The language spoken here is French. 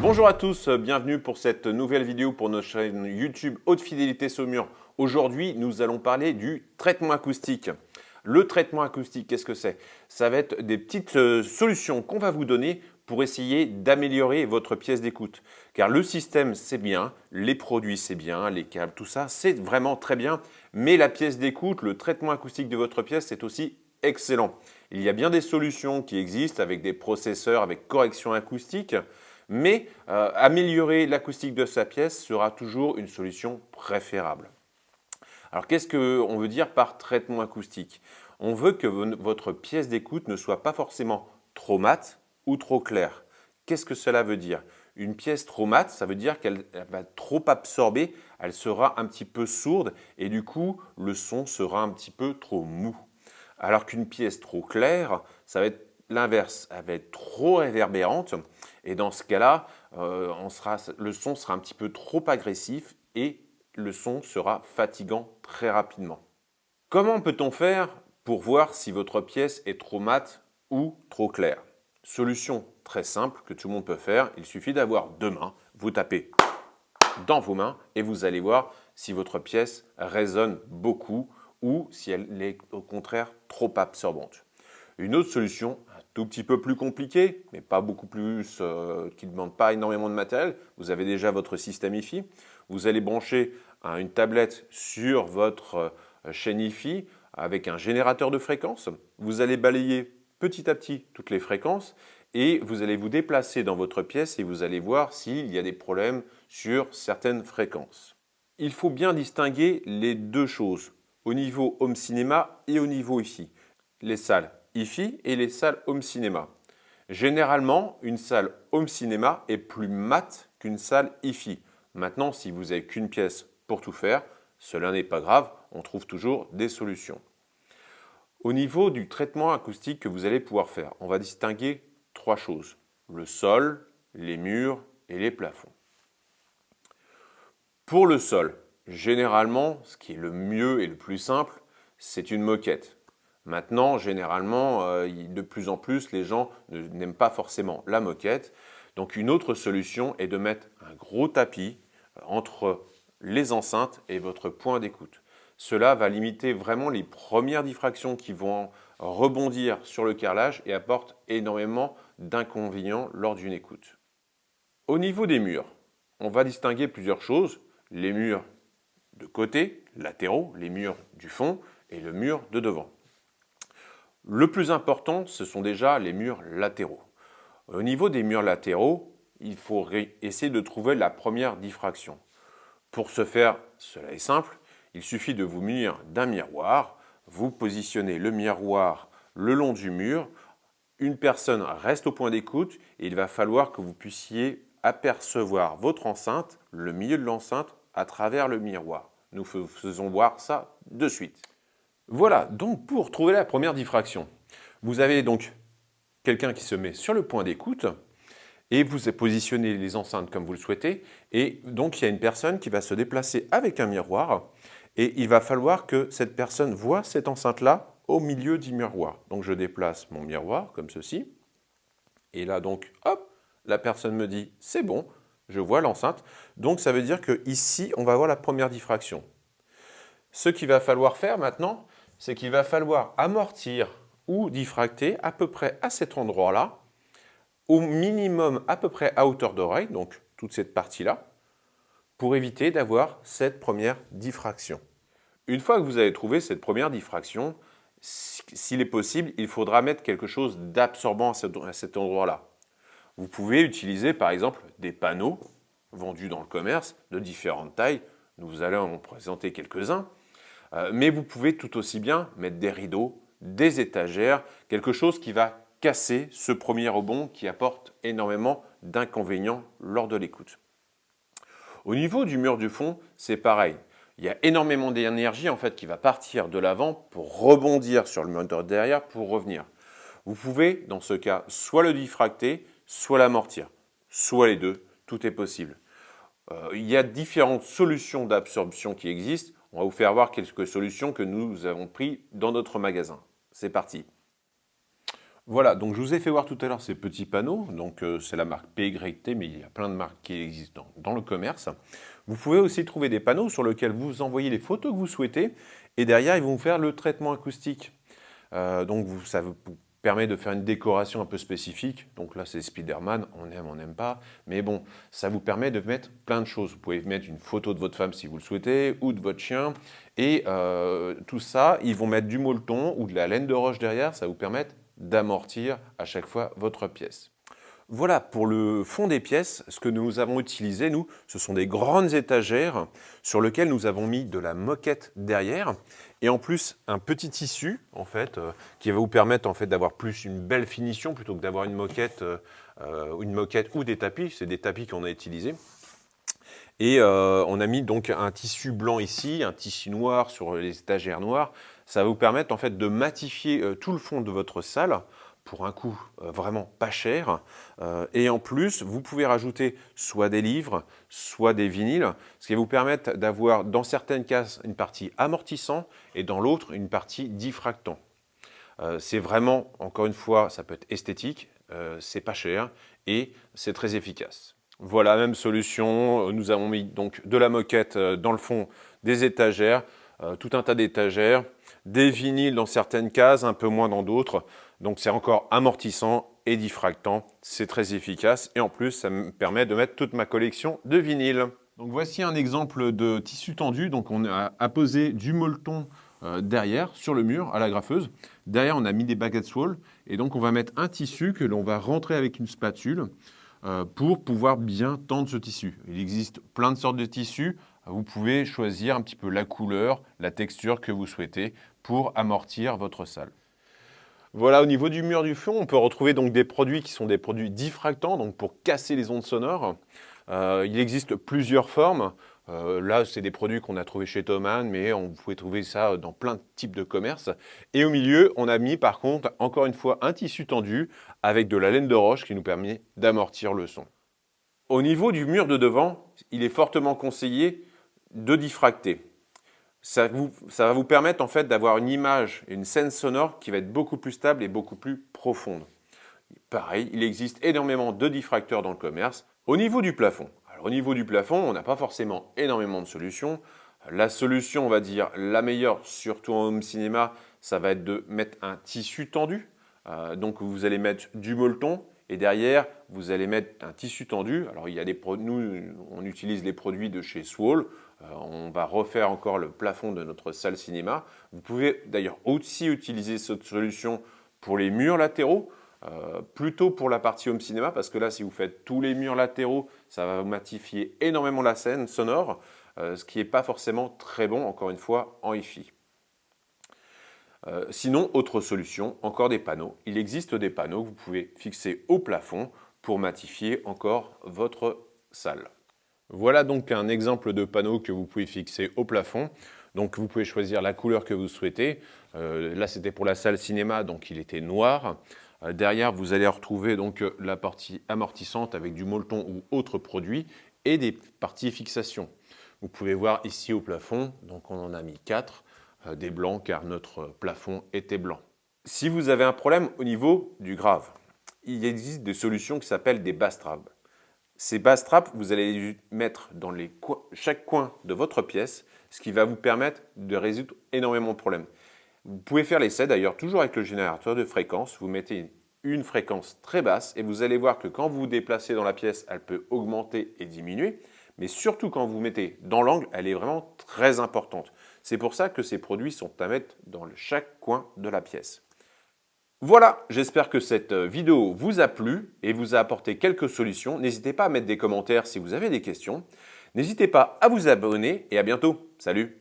Bonjour à tous, bienvenue pour cette nouvelle vidéo pour notre chaîne YouTube Haute Fidélité Saumur. Aujourd'hui, nous allons parler du traitement acoustique. Le traitement acoustique, qu'est-ce que c'est? Ça va être des petites solutions qu'on va vous donner pour essayer d'améliorer votre pièce d'écoute. Car le système, c'est bien, les produits, c'est bien, les câbles, tout ça, c'est vraiment très bien. Mais la pièce d'écoute, le traitement acoustique de votre pièce, c'est aussi excellent. Il y a bien des solutions qui existent avec des processeurs, avec correction acoustique. Mais améliorer l'acoustique de sa pièce sera toujours une solution préférable. Alors qu'est-ce qu'on veut dire par traitement acoustique? On veut que votre pièce d'écoute ne soit pas forcément trop mate ou trop claire. Qu'est-ce que cela veut dire? Une pièce trop mate, ça veut dire qu'elle va trop absorber, elle sera un petit peu sourde et du coup le son sera un petit peu trop mou. Alors qu'une pièce trop claire, ça va être l'inverse, elle va être trop réverbérante et dans ce cas-là, le son sera un petit peu trop agressif et le son sera fatigant très rapidement. Comment peut-on faire pour voir si votre pièce est trop mate ou trop claire? Solution très simple que tout le monde peut faire, il suffit d'avoir deux mains, vous tapez dans vos mains et vous allez voir si votre pièce résonne beaucoup ou si elle est au contraire trop absorbante. Une autre solution, un tout petit peu plus compliquée, mais pas beaucoup plus, qui ne demande pas énormément de matériel, vous avez déjà votre système Hi-Fi, vous allez brancher une tablette sur votre chaîne Hi-Fi avec un générateur de fréquences, vous allez balayer petit à petit toutes les fréquences et vous allez vous déplacer dans votre pièce et vous allez voir s'il y a des problèmes sur certaines fréquences. Il faut bien distinguer les deux choses, au niveau home cinéma et au niveau Hi-Fi. Les salles Hi-Fi et les salles home cinéma. Généralement, une salle home cinéma est plus mate qu'une salle Hi-Fi. Maintenant, si vous n'avez qu'une pièce pour tout faire, cela n'est pas grave, on trouve toujours des solutions. Au niveau du traitement acoustique que vous allez pouvoir faire, on va distinguer trois choses. Le sol, les murs et les plafonds. Pour le sol, généralement, ce qui est le mieux et le plus simple, c'est une moquette. Maintenant, généralement, de plus en plus, les gens n'aiment pas forcément la moquette. Donc une autre solution est de mettre un gros tapis entre les enceintes et votre point d'écoute. Cela va limiter vraiment les premières diffractions qui vont rebondir sur le carrelage et apporte énormément d'inconvénients lors d'une écoute. Au niveau des murs, on va distinguer plusieurs choses. Les murs de côté, latéraux, les murs du fond et le mur de devant. Le plus important, ce sont déjà les murs latéraux. Au niveau des murs latéraux, il faut essayer de trouver la première diffraction. Pour ce faire, cela est simple, il suffit de vous munir d'un miroir, vous positionnez le miroir le long du mur, une personne reste au point d'écoute et il va falloir que vous puissiez apercevoir votre enceinte, le milieu de l'enceinte, à travers le miroir. Nous faisons voir ça de suite. Voilà, donc pour trouver la première diffraction, vous avez donc quelqu'un qui se met sur le point d'écoute et vous positionnez les enceintes comme vous le souhaitez et donc il y a une personne qui va se déplacer avec un miroir et il va falloir que cette personne voit cette enceinte-là au milieu du miroir. Donc je déplace mon miroir comme ceci et là donc hop, la personne me dit c'est bon, je vois l'enceinte. Donc ça veut dire que ici on va voir la première diffraction. Ce qu'il va falloir faire maintenant, c'est qu'il va falloir amortir ou diffracter à peu près à cet endroit-là, au minimum à peu près à hauteur d'oreille, donc toute cette partie-là, pour éviter d'avoir cette première diffraction. Une fois que vous avez trouvé cette première diffraction, s'il est possible, il faudra mettre quelque chose d'absorbant à cet endroit-là. Vous pouvez utiliser par exemple des panneaux vendus dans le commerce de différentes tailles. Nous allons en présenter quelques-uns. Mais vous pouvez tout aussi bien mettre des rideaux, des étagères, quelque chose qui va casser ce premier rebond qui apporte énormément d'inconvénients lors de l'écoute. Au niveau du mur du fond, c'est pareil. Il y a énormément d'énergie en fait qui va partir de l'avant pour rebondir sur le moteur derrière pour revenir. Vous pouvez dans ce cas soit le diffracter, soit l'amortir, soit les deux, tout est possible. Il y a différentes solutions d'absorption qui existent. On va vous faire voir quelques solutions que nous avons prises dans notre magasin. C'est parti. Voilà, donc je vous ai fait voir tout à l'heure ces petits panneaux. Donc c'est la marque PYT, mais il y a plein de marques qui existent dans le commerce. Vous pouvez aussi trouver des panneaux sur lesquels vous envoyez les photos que vous souhaitez et derrière ils vont vous faire le traitement acoustique. Ça vous permet de faire une décoration un peu spécifique. Donc là, c'est Spider-Man, on n'aime pas. Mais bon, ça vous permet de mettre plein de choses. Vous pouvez mettre une photo de votre femme si vous le souhaitez, ou de votre chien. Et tout ça, ils vont mettre du molleton ou de la laine de roche derrière. Ça va vous permettre d'amortir à chaque fois votre pièce. Voilà, pour le fond des pièces, ce que nous avons utilisé, nous, ce sont des grandes étagères sur lesquelles nous avons mis de la moquette derrière et en plus un petit tissu, en fait, qui va vous permettre en fait, d'avoir plus une belle finition plutôt que d'avoir une moquette ou des tapis. C'est des tapis qu'on a utilisés. Et on a mis donc un tissu blanc ici, un tissu noir sur les étagères noires. Ça va vous permettre en fait de matifier tout le fond de votre salle pour un coût vraiment pas cher. Et en plus, vous pouvez rajouter soit des livres, soit des vinyles, ce qui va vous permettre d'avoir dans certaines cases une partie amortissant et dans l'autre une partie diffractant. C'est vraiment, encore une fois, ça peut être esthétique, c'est pas cher et c'est très efficace. Voilà, même solution, nous avons mis donc de la moquette dans le fond des étagères, tout un tas d'étagères, des vinyles dans certaines cases, un peu moins dans d'autres. Donc c'est encore amortissant et diffractant, c'est très efficace et en plus ça me permet de mettre toute ma collection de vinyles. Donc voici un exemple de tissu tendu, donc on a apposé du molleton derrière sur le mur à la graffeuse. Derrière on a mis des baguettes wall et donc on va mettre un tissu que l'on va rentrer avec une spatule pour pouvoir bien tendre ce tissu. Il existe plein de sortes de tissus. Vous pouvez choisir un petit peu la couleur, la texture que vous souhaitez pour amortir votre salle. Voilà, au niveau du mur du fond, on peut retrouver donc des produits qui sont des produits diffractants, donc pour casser les ondes sonores. Il existe plusieurs formes. Là, c'est des produits qu'on a trouvés chez Thomann, mais vous pouvez trouver ça dans plein de types de commerces. Et au milieu, on a mis par contre, encore une fois, un tissu tendu avec de la laine de roche qui nous permet d'amortir le son. Au niveau du mur de devant, il est fortement conseillé de diffracter. Ça va vous permettre en fait d'avoir une image et une scène sonore qui va être beaucoup plus stable et beaucoup plus profonde. Pareil, il existe énormément de diffracteurs dans le commerce. Au niveau du plafond, au niveau du plafond, on n'a pas forcément énormément de solutions. La solution, on va dire, la meilleure, surtout en home cinéma, ça va être de mettre un tissu tendu. Donc vous allez mettre du molleton et derrière, vous allez mettre un tissu tendu. Alors il y a nous, on utilise les produits de chez Swall. On va refaire encore le plafond de notre salle cinéma. Vous pouvez d'ailleurs aussi utiliser cette solution pour les murs latéraux. Plutôt pour la partie home cinéma, parce que là, si vous faites tous les murs latéraux, ça va matifier énormément la scène sonore, ce qui n'est pas forcément très bon, encore une fois, en hi-fi. Sinon, autre solution, encore des panneaux. Il existe des panneaux que vous pouvez fixer au plafond pour matifier encore votre salle. Voilà donc un exemple de panneau que vous pouvez fixer au plafond. Donc vous pouvez choisir la couleur que vous souhaitez. Là, c'était pour la salle cinéma, donc il était noir. Derrière, vous allez retrouver donc la partie amortissante avec du molleton ou autre produit et des parties fixation. Vous pouvez voir ici au plafond, donc on en a mis 4, des blancs car notre plafond était blanc. Si vous avez un problème au niveau du grave, il existe des solutions qui s'appellent des bass traps. Ces bass traps, vous allez les mettre dans chaque coin de votre pièce, ce qui va vous permettre de résoudre énormément de problèmes. Vous pouvez faire l'essai d'ailleurs toujours avec le générateur de fréquence. Vous mettez une fréquence très basse et vous allez voir que quand vous vous déplacez dans la pièce, elle peut augmenter et diminuer. Mais surtout quand vous mettez dans l'angle, elle est vraiment très importante. C'est pour ça que ces produits sont à mettre dans chaque coin de la pièce. Voilà, j'espère que cette vidéo vous a plu et vous a apporté quelques solutions. N'hésitez pas à mettre des commentaires si vous avez des questions. N'hésitez pas à vous abonner et à bientôt. Salut!